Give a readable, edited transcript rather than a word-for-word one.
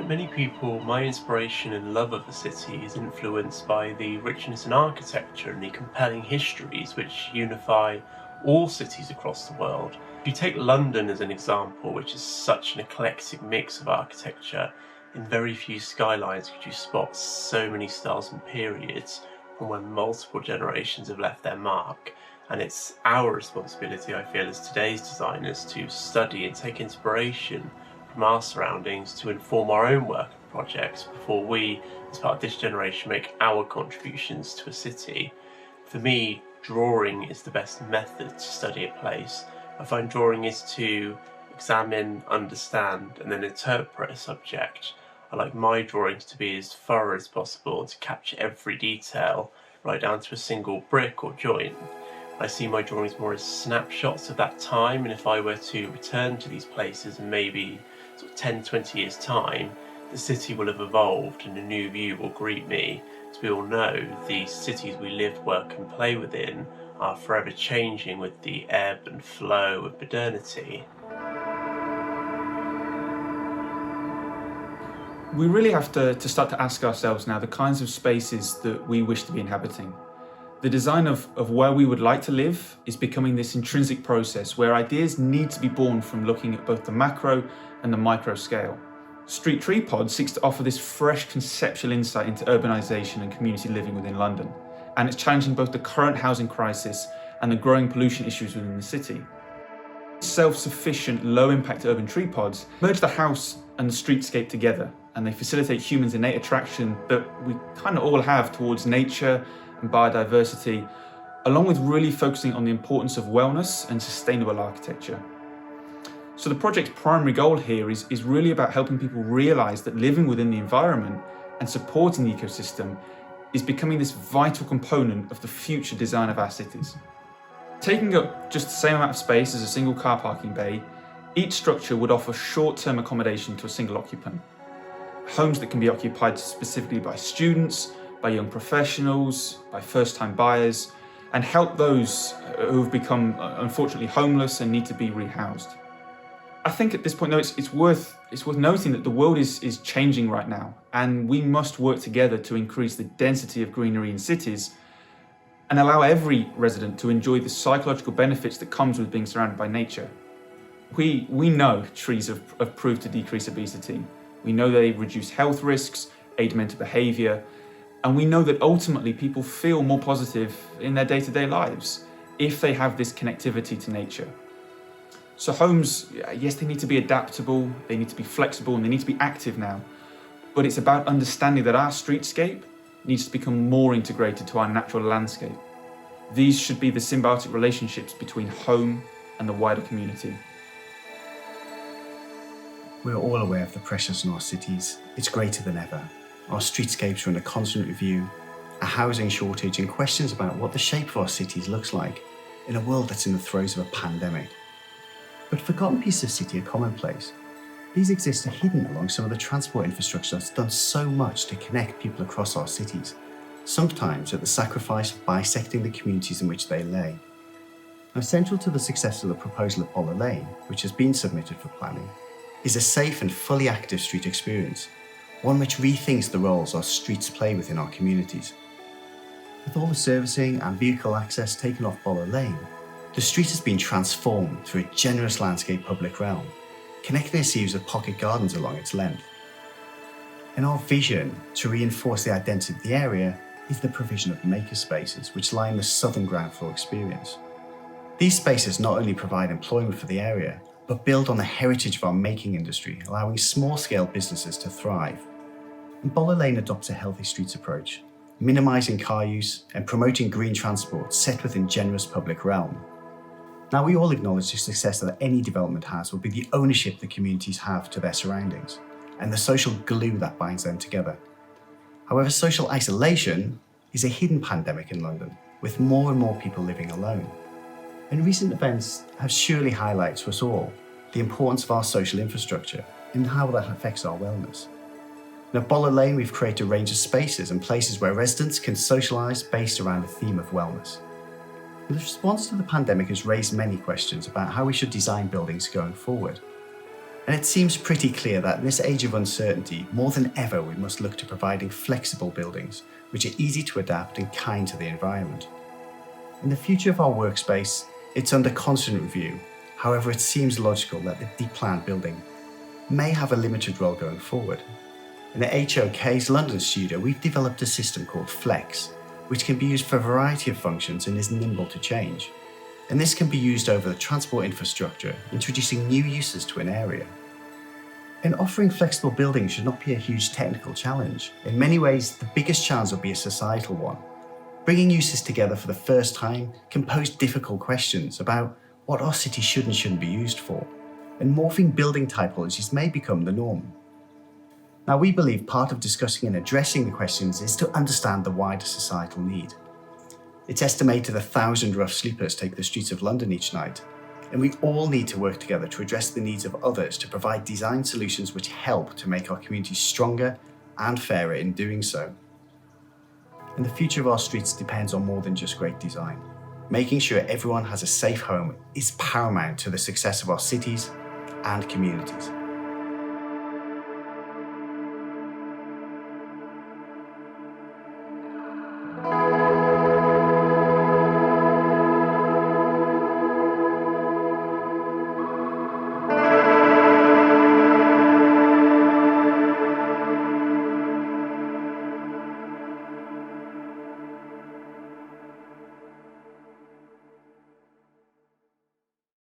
Like many people, my inspiration and love of a city is influenced by the richness in architecture and the compelling histories which unify all cities across the world. If you take London as an example, which is such an eclectic mix of architecture, in very few skylines could you spot so many styles and periods from when multiple generations have left their mark. And it's our responsibility, I feel, as today's designers to study and take inspiration from our surroundings to inform our own work and projects before we, as part of this generation, make our contributions to a city. For me, drawing is the best method to study a place. I find drawing is to examine, understand, and then interpret a subject. I like my drawings to be as thorough as possible and to capture every detail, right down to a single brick or joint. I see my drawings more as snapshots of that time, and if I were to return to these places in maybe 10, 20 years' time, the city will have evolved and a new view will greet me. As we all know, the cities we live, work and play within are forever changing with the ebb and flow of modernity. We really have to start to ask ourselves now the kinds of spaces that we wish to be inhabiting. The design of where we would like to live is becoming this intrinsic process where ideas need to be born from looking at both the macro and the micro scale. Street Tree Pod seeks to offer this fresh conceptual insight into urbanisation and community living within London, and it's challenging both the current housing crisis and the growing pollution issues within the city. Self-sufficient, low-impact urban tree pods merge the house and the streetscape together, and they facilitate humans' innate attraction that we kind of all have towards nature and biodiversity, along with really focusing on the importance of wellness and sustainable architecture. So the project's primary goal here is really about helping people realise that living within the environment and supporting the ecosystem is becoming this vital component of the future design of our cities. Taking up just the same amount of space as a single car parking bay, each structure would offer short-term accommodation to a single occupant. Homes that can be occupied specifically by students, by young professionals, by first-time buyers, and help those who have become unfortunately homeless and need to be rehoused. I think at this point though it's worth noting that the world is changing right now, and we must work together to increase the density of greenery in cities and allow every resident to enjoy the psychological benefits that comes with being surrounded by nature. We know trees have proved to decrease obesity. We know they reduce health risks, aid mental behaviour, and we know that ultimately people feel more positive in their day-to-day lives if they have this connectivity to nature. So homes, yes, they need to be adaptable, they need to be flexible, and they need to be active now. But it's about understanding that our streetscape needs to become more integrated to our natural landscape. These should be the symbiotic relationships between home and the wider community. We're all aware of the pressures in our cities. It's greater than ever. Our streetscapes are under constant review, a housing shortage, and questions about what the shape of our cities looks like in a world that's in the throes of a pandemic. But forgotten pieces of city are commonplace. These exist hidden along some of the transport infrastructure that's done so much to connect people across our cities, sometimes at the sacrifice of bisecting the communities in which they lay. Now, central to the success of the proposal at Boller Lane, which has been submitted for planning, is a safe and fully active street experience, one which rethinks the roles our streets play within our communities. With all the servicing and vehicle access taken off Boller Lane, the street has been transformed through a generous landscape public realm, connecting a series of pocket gardens along its length. And our vision to reinforce the identity of the area is the provision of maker spaces which line the southern ground floor experience. These spaces not only provide employment for the area, but build on the heritage of our making industry, allowing small-scale businesses to thrive. And Boller Lane adopts a healthy streets approach, minimising car use and promoting green transport set within generous public realm. Now, we all acknowledge the success that any development has will be the ownership the communities have to their surroundings and the social glue that binds them together. However, social isolation is a hidden pandemic in London, with more and more people living alone. And recent events have surely highlighted to us all the importance of our social infrastructure and how that affects our wellness. Now, at Boller Lane, we've created a range of spaces and places where residents can socialise based around a theme of wellness. The response to the pandemic has raised many questions about how we should design buildings going forward. And it seems pretty clear that in this age of uncertainty, more than ever, we must look to providing flexible buildings, which are easy to adapt and kind to the environment. In the future of our workspace, it's under constant review. However, it seems logical that the deep planned building may have a limited role going forward. In the HOK's London studio, we've developed a system called Flex, which can be used for a variety of functions and is nimble to change. And this can be used over the transport infrastructure, introducing new uses to an area. And offering flexible buildings should not be a huge technical challenge. In many ways, the biggest challenge will be a societal one. Bringing uses together for the first time can pose difficult questions about what our city should and shouldn't be used for, and morphing building typologies may become the norm. Now, we believe part of discussing and addressing the questions is to understand the wider societal need. It's estimated 1,000 rough sleepers take the streets of London each night, and we all need to work together to address the needs of others to provide design solutions which help to make our communities stronger and fairer in doing so. And the future of our streets depends on more than just great design. Making sure everyone has a safe home is paramount to the success of our cities and communities.